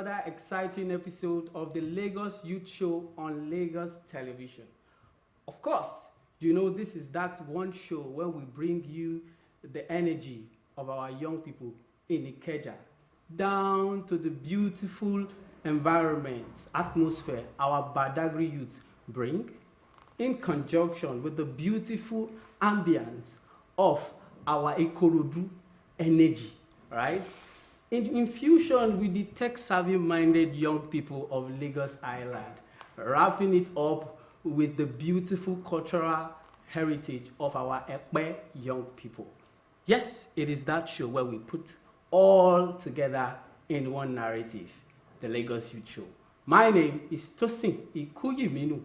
Another exciting episode of the Lagos Youth Show on Lagos Television. Of course, you know this is that one show where we bring you the energy of our young people in Ikeja down to the beautiful environment, atmosphere our Badagry youth bring in conjunction with the beautiful ambience of our Ikorodu energy, right? In infusion with the tech-savvy minded young people of Lagos Island, wrapping it up with the beautiful cultural heritage of our Ekpe young people. Yes, it is that show where we put all together in one narrative, the Lagos Youth Show. My name is Tosin Ikuyiminu.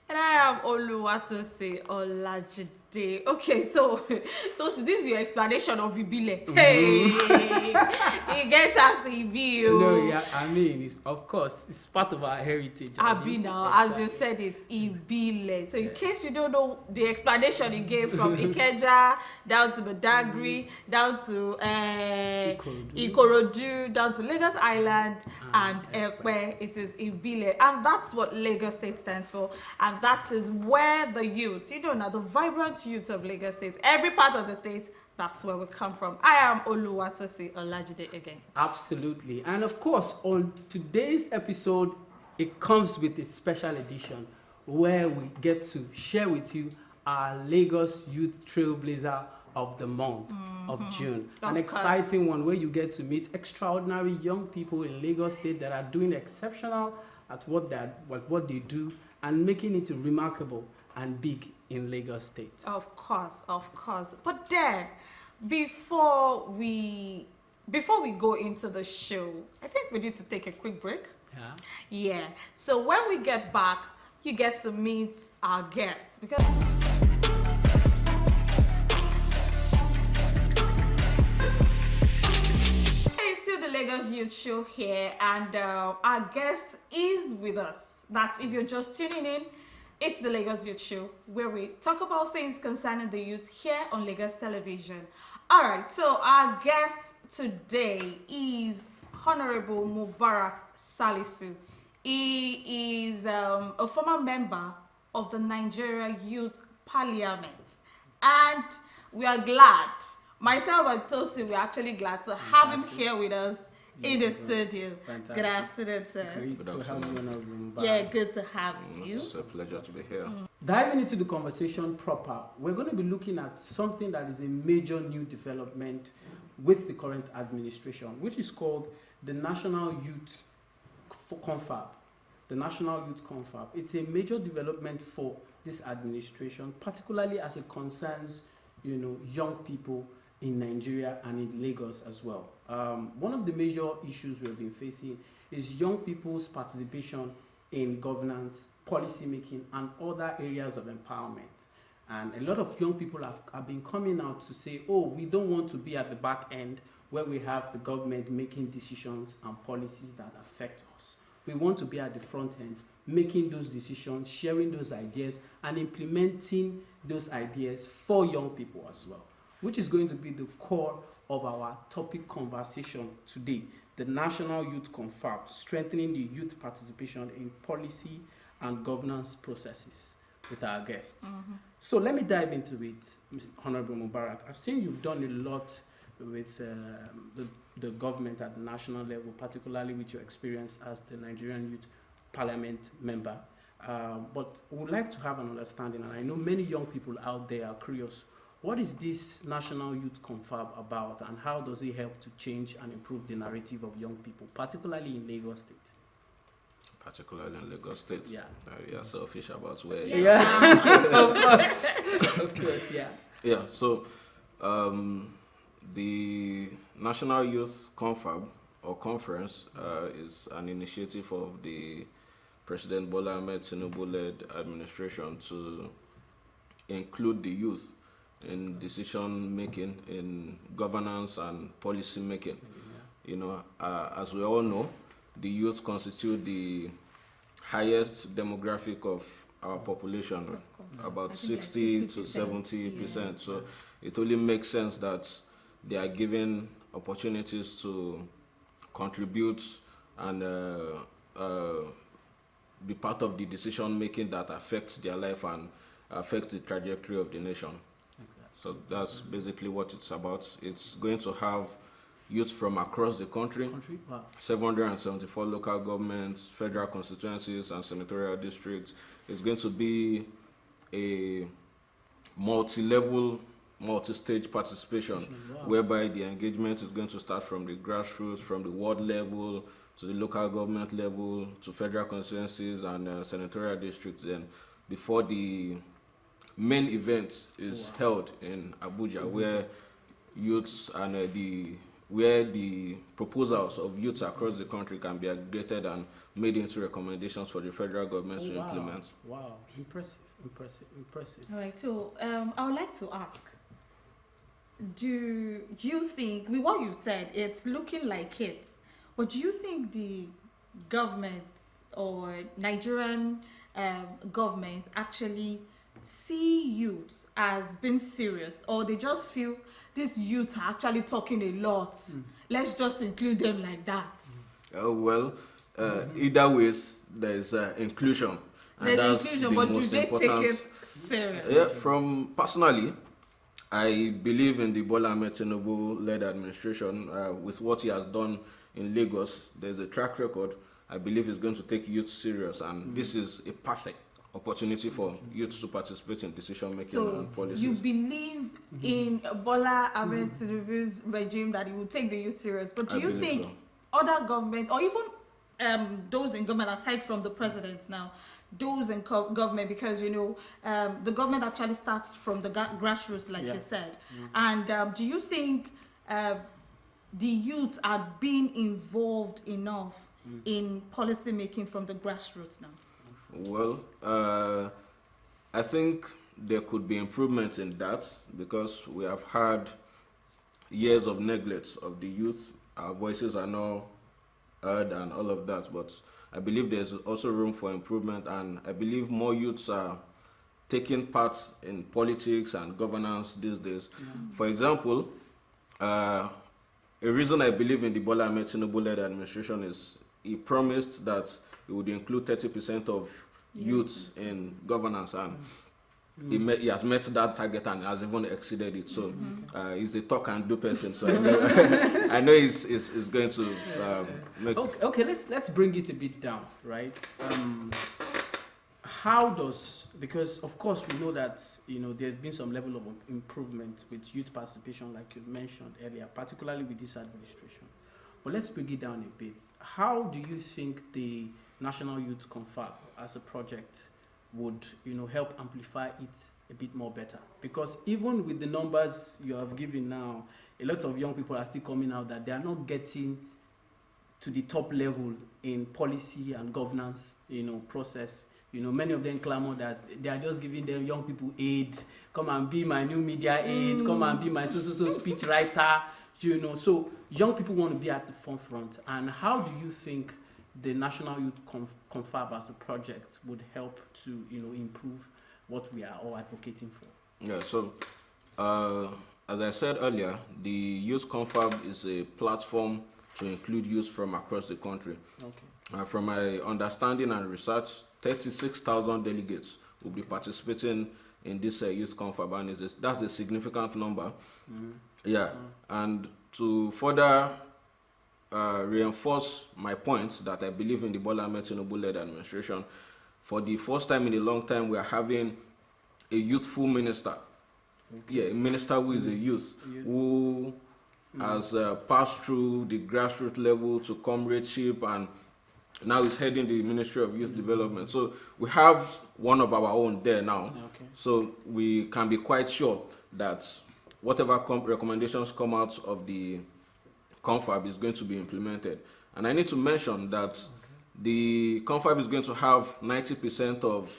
And I am Oluwatose Olajide. Okay, so this is your explanation of Ibile. Hey, it gets us Ibi. No, yeah, I mean, of course, it's part of our heritage. Abi now, as you said it, Ibile. So in case you don't know the explanation he gave from Ikeja down to Badagry, down to Ikorodu, down to Lagos Island and Ekpe, it is Ibile. And that's what Lagos State stands for. And that is where the youth, now the vibrant youth of Lagos State, every part of the state, that's where we come from. I am Oluwatose Olajide again. Absolutely. And of course, on today's episode, it comes with a special edition where we get to share with you our Lagos Youth Trailblazer of the month of June. An exciting one where you get to meet extraordinary young people in Lagos State that are doing exceptional at what they do and making it remarkable and big in Lagos State. Of course. But then, before we go into the show, I think we need to take a quick break. Yeah. So when we get back, you get to meet our guests because it's still the Lagos Youth Show here, and our guest is with us. That's if you're just tuning in. It's the Lagos Youth Show, where we talk about things concerning the youth here on Lagos Television. All right, so our guest today is Honorable Mubarak Salisu. He is a former member of the Nigeria Youth Parliament. And we are glad, myself and Tosi, we're actually glad to have him here with us in the studio. Fantastic. Good afternoon, sir. Great to have you on. Yeah, good to have you. It's a pleasure to be here. Diving into the conversation proper, we're going to be looking at something that is a major new development with the current administration, which is called the National Youth Confab. The National Youth Confab. It's a major development for this administration, particularly as it concerns, young people in Nigeria and in Lagos as well. One of the major issues we've been facing is young people's participation in governance, policy making, and other areas of empowerment. And a lot of young people have been coming out to say, we don't want to be at the back end where we have the government making decisions and policies that affect us. We want to be at the front end, making those decisions, sharing those ideas, and implementing those ideas for young people as well, which is going to be the core of our topic conversation today, the National Youth Confab, strengthening the youth participation in policy and governance processes with our guests. So let me dive into it, Mr. Honorable Mubarak. I've seen you've done a lot with the government at the national level, particularly with your experience as the Nigerian Youth Parliament member. But we would like to have an understanding, and I know many young people out there are curious. What is this National Youth Confab about, and how does it help to change and improve the narrative of young people, particularly in Lagos State? Particularly in Lagos State. Yeah. You're selfish about where Of course, yeah. Yeah, so the National Youth Confab or Conference is an initiative of the President Bola Ahmed Tinubu-led administration to include the youth in decision making, in governance and policy making. As we all know, the youth constitute the highest demographic of our population, about 60 to 70%. So it only makes sense that they are given opportunities to contribute and be part of the decision making that affects their life and affects the trajectory of the nation. Exactly. So that's basically what it's about. It's going to have youth from across the country, Wow. 774 local governments, federal constituencies, and senatorial districts. It's going to be a multi-level, multi-stage participation, Wow. whereby the engagement is going to start from the grassroots, from the ward level to the local government level to federal constituencies and senatorial districts. Then, before the main event is held in Abuja, where youths and where the proposals of youths across the country can be aggregated and made into recommendations for the federal government to implement. Wow, impressive. All right, so I would like to ask, do you think, with what you've said, it's looking like it, but do you think the government or Nigerian government actually see youth as being serious, or they just feel these youth are actually talking a lot, let's just include them like that? Either ways, there's inclusion. And There's that's inclusion, the but do most they important. take it serious? Yeah, personally, I believe in the Bola Ahmed Tinubu-led administration. With what he has done in Lagos, there's a track record. I believe he's going to take youth serious, and this is a perfect opportunity for youth to participate in decision making and policies. You believe in Bola Ahmed Tinubu's regime that he will take the youth serious, but do you think other governments, or even those in government aside from the president now, those in government, because the government actually starts from the grassroots, like you said, and do you think the youth are being involved enough in policy making from the grassroots now? Well, I think there could be improvements in that, because we have had years of neglect of the youth. Our voices are now heard and all of that, but I believe there's also room for improvement, and I believe more youths are taking part in politics and governance these days. For example, a reason I believe in the Bola Ahmed Tinubu-led administration is he promised that he would include 30% of youths in governance, and he has met that target and has even exceeded it. So he's a talk and do person. So I know he's going to make. Okay, let's bring it a bit down, right? How does, because of course we know that there's been some level of improvement with youth participation, like you mentioned earlier, particularly with this administration. But let's break it down a bit. How do you think the National Youth Confab as a project would help amplify it a bit more better? Because even with the numbers you have given now, a lot of young people are still coming out that they are not getting to the top level in policy and governance process. Many of them clamor that they are just giving them young people aid, come and be my new media aid, come and be my so speech writer. So young people want to be at the forefront. And how do you think the National Youth Confab as a project would help to improve what we are all advocating for? Yeah, so as I said earlier, the Youth Confab is a platform to include youth from across the country. Okay. From my understanding and research, 36,000 delegates will be participating in this Youth Confab, and that's a significant number. Yeah, and to further reinforce my point that I believe in the Bola Ahmed Tinubu-led administration, for the first time in a long time, we are having a youthful minister. Okay. Yeah, a minister who is a youth, who has passed through the grassroots level to comradeship, and now is heading the Ministry of Youth Development. So we have one of our own there now. Okay. So we can be quite sure that whatever recommendations come out of the Confab is going to be implemented. And I need to mention that the Confab is going to have 90% of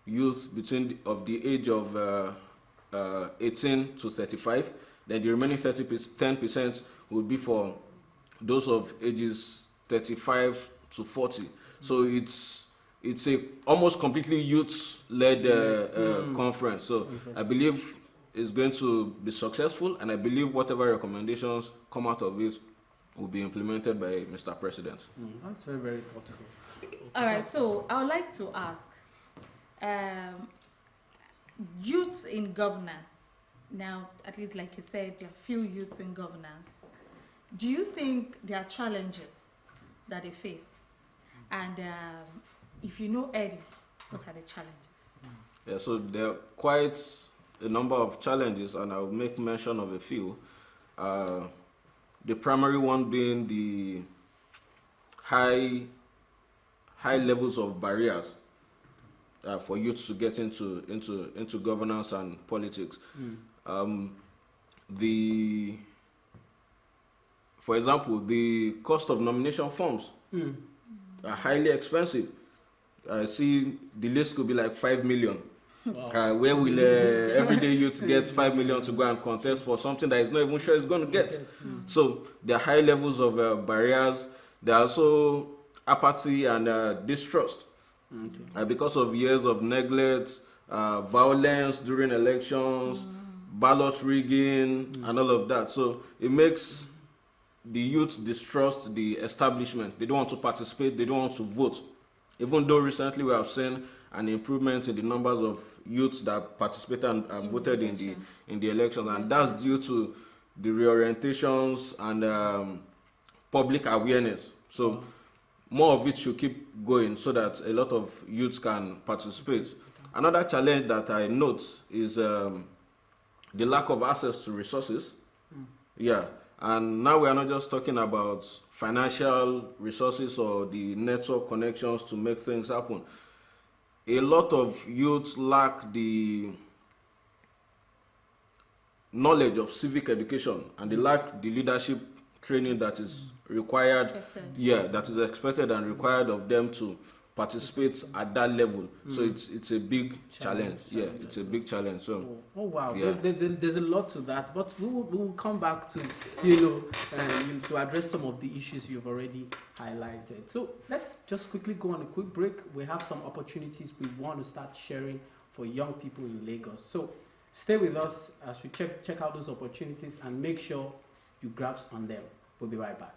youth of the age of 18 to 35. Then the remaining 10% will be for those of ages 35 to 40. So it's a almost completely youth-led conference. So I believe it's going to be successful, and I believe whatever recommendations come out of it will be implemented by Mr. President. That's very, very thoughtful. All right, so I would like to ask, um, youths in governance. Now, at least like you said, there are few youths in governance. Do you think there are challenges that they face? And if you know any, what are the challenges? Yeah, so there are quite a number of challenges, and I'll make mention of a few. The primary one being the high levels of barriers for youth to get into governance and politics. For example, the cost of nomination forms are highly expensive. I see the list could be like 5 million. Wow. Where will everyday youth get 5 million to go and contest for something that is not even sure it's going to get? So there are high levels of barriers. There are also apathy and distrust because of years of neglect, violence during elections, ballot rigging, and all of that. So it makes the youth distrust the establishment. They don't want to participate. They don't want to vote. Even though recently we have seen an improvement in the numbers of youths that participated and voted in the elections, and that's due to the reorientations and public awareness. So more of it should keep going so that a lot of youths can participate. Another challenge that I note is the lack of access to resources. Yeah, and now we are not just talking about financial resources or the network connections to make things happen. A lot of youths lack the knowledge of civic education, and they lack the leadership training that is required. That is expected and required of them to participate at that level. So it's a big challenge. It's a big challenge. So wow, yeah. there's a lot to that, but we will come back to to address some of the issues you've already highlighted. So let's just quickly go on a quick break. We have some opportunities we want to start sharing for young people in Lagos. So stay with us as we check out those opportunities and make sure you grasp on them. We'll be right back.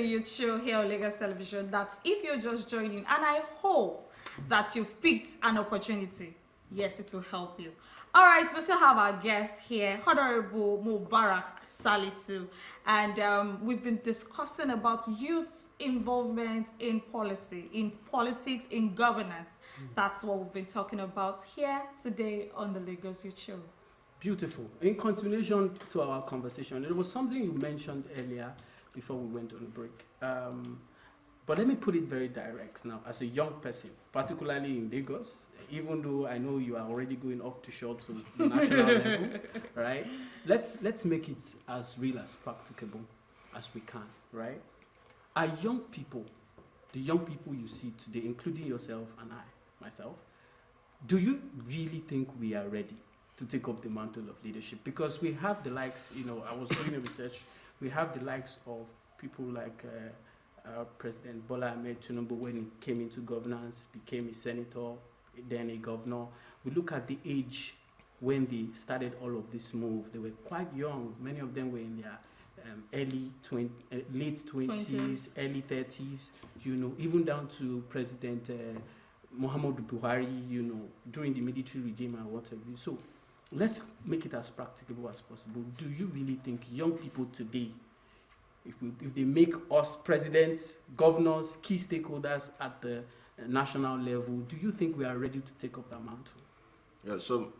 Youth Show here on Lagos Television. That's if you're just joining, and I hope that you've picked an opportunity. Yes, it will help you. All right, we still have our guest here, Honorable Mubarak Salisu, and we've been discussing about youth involvement in policy, in politics, in governance. That's what we've been talking about here today on the Lagos Youth Show. Beautiful. In continuation to our conversation, there was something you mentioned earlier before we went on the break. But let me put it very direct now. As a young person, particularly in Lagos, even though I know you are already going off to shore to the national level, right? Let's make it as real as practicable as we can, right? Are young people, the young people you see today, including yourself and myself, do you really think we are ready to take up the mantle of leadership? Because we have the likes, I was doing a research, we have the likes of people like President Bola Ahmed Tinubu when he came into governance, became a senator, then a governor. We look at the age when they started all of this move. They were quite young. Many of them were in their late 20s, early 30s, even down to President Muhammadu Buhari, during the military regime and whatever. So let's make it as practicable as possible. Do you really think young people today, if they make us presidents, governors, key stakeholders at the national level, do you think we are ready to take up that mantle? Yeah, so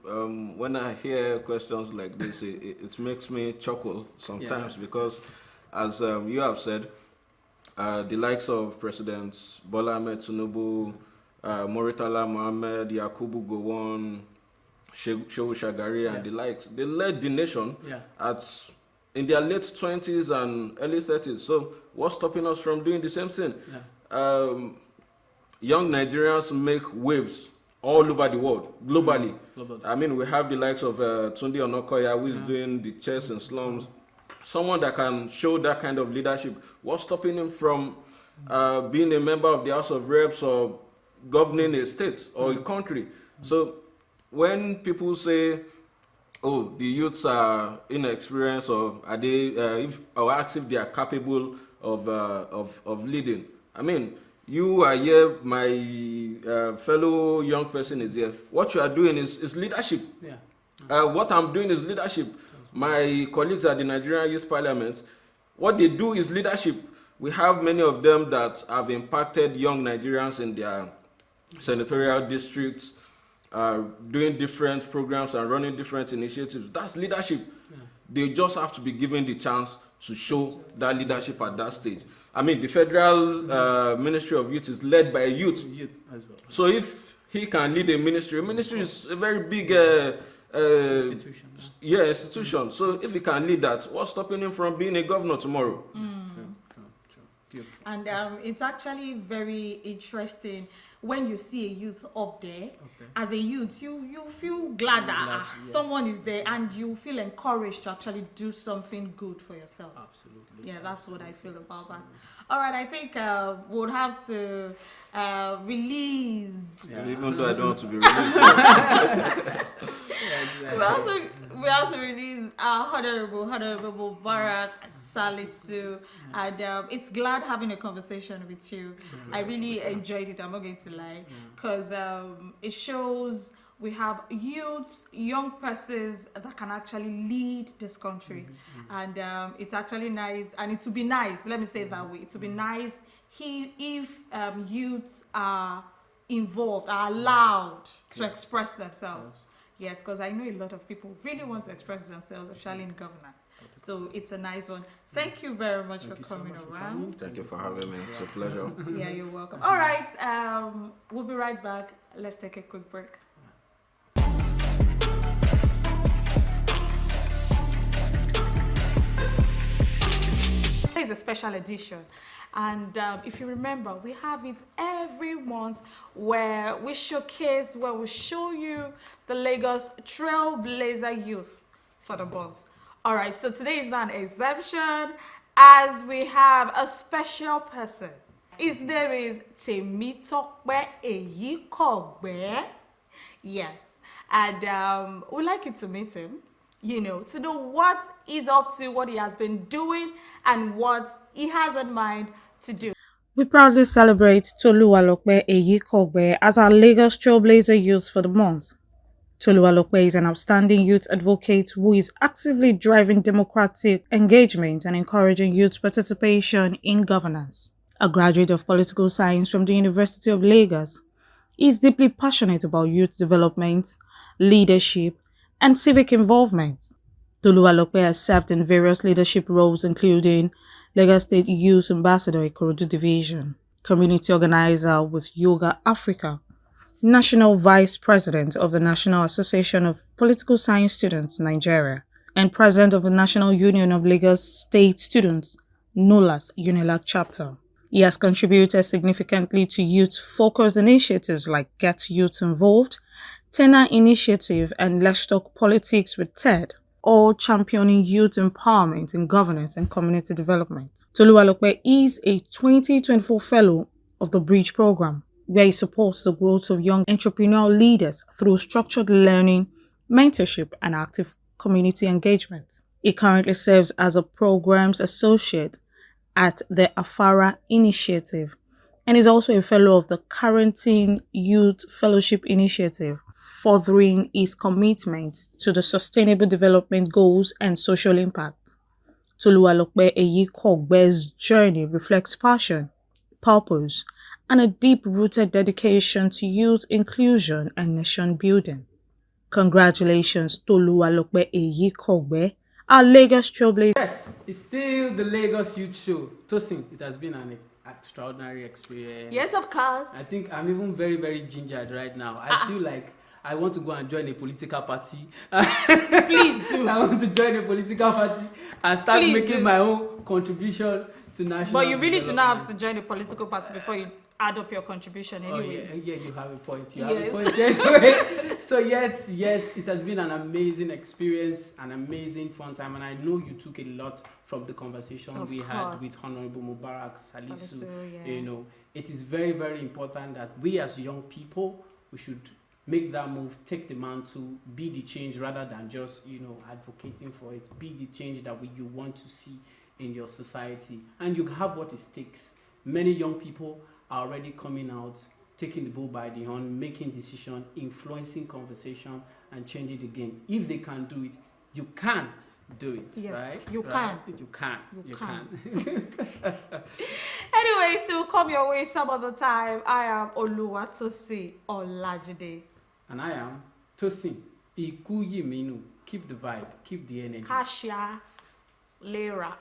when I hear questions like this, it makes me chuckle sometimes because, as you have said, the likes of Presidents Bola Ahmed Tinubu, Murtala Mohammed, Yakubu Gowon, Shehu Shagari, and the likes, they led the nation in their late 20s and early 30s. So what's stopping us from doing the same thing? Young Nigerians make waves all over the world, globally. I mean, we have the likes of Tunde Onokoya, who is doing the chess in slums. Someone that can show that kind of leadership. What's stopping him from being a member of the House of Reps or governing a state or a country? So when people say, oh, the youths are inexperienced, or are they, or ask if they are capable of leading. I mean, you are here, my fellow young person is here. What you are doing is leadership. What I'm doing is leadership. My colleagues at the Nigerian Youth Parliament, what they do is leadership. We have many of them that have impacted young Nigerians in their senatorial districts, doing different programs and running different initiatives. That's leadership. They just have to be given the chance to show that leadership at that stage. I mean, the Federal Ministry of Youth is led by a youth. As well. So if he can lead a ministry is a very big Institution. Institution. So if he can lead that, what's stopping him from being a governor tomorrow? True. And it's actually very interesting when you see a youth up there. As a youth, you feel glad that someone is there, and you feel encouraged to actually do something good for yourself. Absolutely. Yeah, that's what I feel about that. All right, I think we'll have to release. Even though I don't want to be released. We also release our Honorable Mubarak Salisu, and it's glad having a conversation with you. I really enjoyed it, I'm not going to lie, because it shows we have youth, young persons that can actually lead this country. And it's actually nice, and it would be nice, let me say it that way, it would be nice if youths are involved, are allowed to express themselves. Yes, because I know a lot of people really want to express themselves, especially in governance. So it's a nice one. Thank you very much for coming around. Thank you for having me. It's a pleasure. Yeah, you're welcome. All right, we'll be right back. Let's take a quick break. It's a special edition, and if you remember, we have it every month where we showcase, where we show you the Lagos Trailblazer Youth for the month. All right, so today is not an exemption, as we have a special person. His name is Temitope Eyikogbe. Yes, and we'd like you to meet him. to know what he's up to, what he has been doing, and what he has in mind to do. We proudly celebrate Toluwalope Eyikogbe as our Lagos Trailblazer Youth for the month. Toluwalope is an outstanding youth advocate who is actively driving democratic engagement and encouraging youth participation in governance. A graduate of political science from the University of Lagos, he is deeply passionate about youth development, leadership, and civic involvement. Toluwalope has served in various leadership roles including Lagos State Youth Ambassador Ikorodu Division, Community Organizer with Yoga Africa, National Vice President of the National Association of Political Science Students, Nigeria, and President of the National Union of Lagos State Students, NOLAS UNILAG Chapter. He has contributed significantly to youth-focused initiatives like Get Youth Involved, Tenor Initiative, and Let's Talk Politics with TED, all championing youth empowerment in governance and community development. Toluwalope is a 2024 Fellow of the Bridge Program, where he supports the growth of young entrepreneurial leaders through structured learning, mentorship, and active community engagement. He currently serves as a Programs Associate at the Afara Initiative and is also a Fellow of the Quarantine Youth Fellowship Initiative, furthering his commitment to the Sustainable Development Goals and social impact. Toluwalope Eyikogbe's journey reflects passion, purpose, and a deep-rooted dedication to youth inclusion and nation building. Congratulations, Toluwalope Eyikogbe, our Lagos Trailblazer. Yes, it's still the Lagos Youth Show. Tosin, it has been an extraordinary experience. Yes, of course. I think I'm even very, very gingered right now. I feel like I want to go and join a political party. Please do. I want to join a political party and start making my own contribution to national. But you really do not have to join a political party before you add up your contribution anyway. Oh, yeah, you have a point. You have a point anyway. So yes, it has been an amazing experience, an amazing fun time, and I know you took a lot from the conversation we had with Honorable Mubarak Salisu. Yeah. It is very, very important that we as young people, we should make that move, take the mantle, be the change rather than just, advocating for it. Be the change that you want to see in your society. And you have what it takes. Many young people are already coming out, taking the bull by the horn, making decisions, influencing conversation, and changing the game. If they can do it, you can do it. Yes, right? You right? can. You can. Anyways, to come your way some other time, I am Oluwatosi Olajide. And I am Tosin Ikuyiminu. Keep the vibe, keep the energy. Kasia Lera.